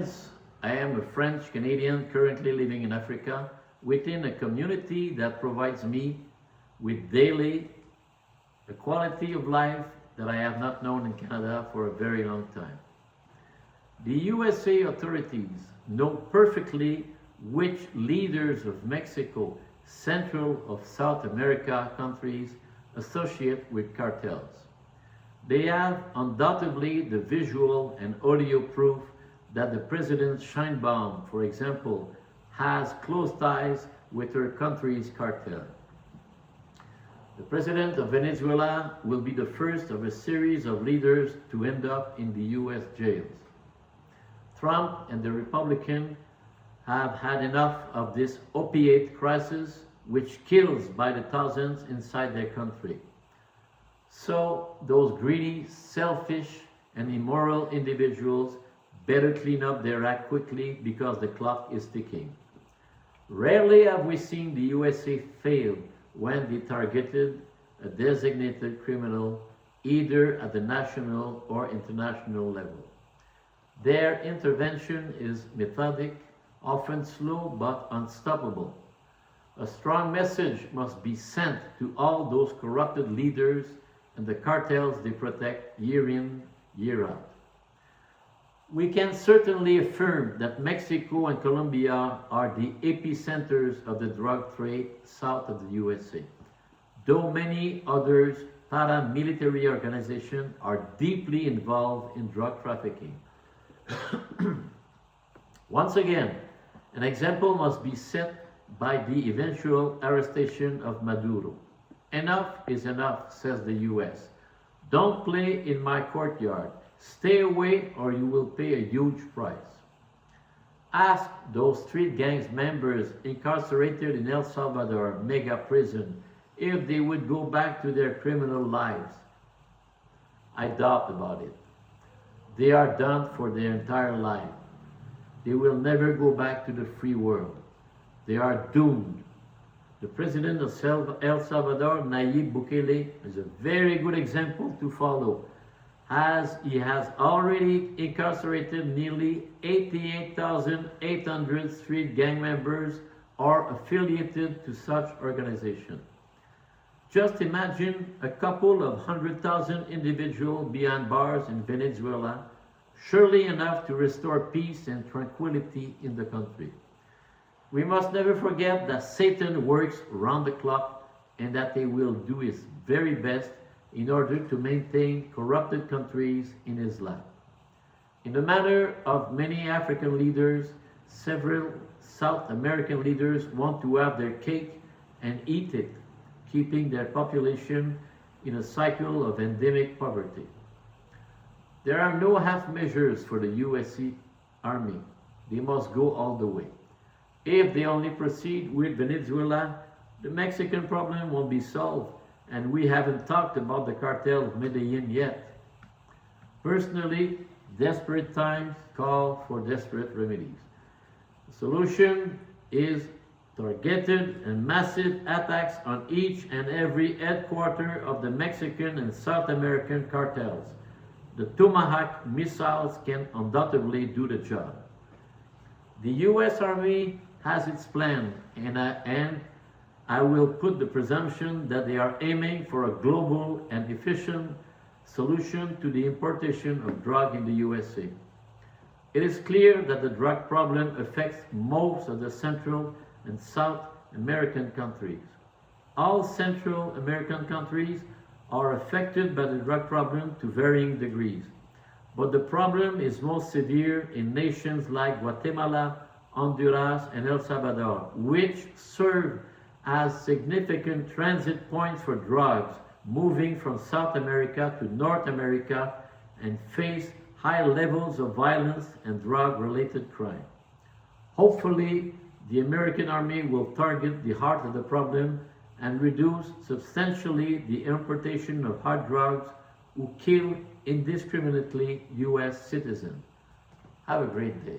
Friends, I am a French Canadian currently living in Africa within a community that provides me with daily a quality of life that I have not known in Canada for a very long time. The USA authorities know perfectly which leaders of Mexico, Central or South America countries associate with cartels. They have undoubtedly the visual and audio proof that the President Sheinbaum, for example, has close ties with her country's cartel. The President of Venezuela will be the first of a series of leaders to end up in the US jails. Trump and the Republicans have had enough of this opiate crisis, which kills by the thousands inside their country. So those greedy, selfish, and immoral individuals better clean up their act quickly because the clock is ticking. Rarely have we seen the USA fail when they targeted a designated criminal either at the national or international level. Their intervention is methodic, often slow but unstoppable. A strong message must be sent to all those corrupted leaders and the cartels they protect year in, year out. We can certainly affirm that Mexico and Colombia are the epicenters of the drug trade south of the USA, though many others paramilitary organizations are deeply involved in drug trafficking. Once again, an example must be set by the eventual arrestation of Maduro. Enough is enough, says the US. Don't play in my courtyard. Stay away or you will pay a huge price. Ask those street gangs members incarcerated in El Salvador mega prison if they would go back to their criminal lives. I doubt about it. They are done for their entire life. They will never go back to the free world. They are doomed. The president of El Salvador, Nayib Bukele, is a very good example to follow, as he has already incarcerated nearly 88,800 street gang members or affiliated to such organizations. Just imagine a couple of 100,000 individuals behind bars in Venezuela, surely enough to restore peace and tranquility in the country. We must never forget that Satan works round the clock and that he will do his very best in order to maintain corrupted countries in his lap. In the matter of many African leaders, several South American leaders want to have their cake and eat it, keeping their population in a cycle of endemic poverty. There are no half measures for the US Army. They must go all the way. If they only proceed with Venezuela, the Mexican problem won't be solved, and we haven't talked about the cartel of Medellin yet. Personally, desperate times call for desperate remedies. The solution is targeted and massive attacks on each and every headquarters of the Mexican and South American cartels. The Tomahawk missiles can undoubtedly do the job. The US Army has its plan, and I will put the presumption that they are aiming for a global and efficient solution to the importation of drug in the USA. It is clear that the drug problem affects most of the Central and South American countries. All Central American countries are affected by the drug problem to varying degrees, but the problem is most severe in nations like Guatemala, Honduras, and El Salvador, which serve as significant transit points for drugs moving from South America to North America and face high levels of violence and drug-related crime. Hopefully, the American Army will target the heart of the problem and reduce substantially the importation of hard drugs who kill indiscriminately US citizens. Have a great day.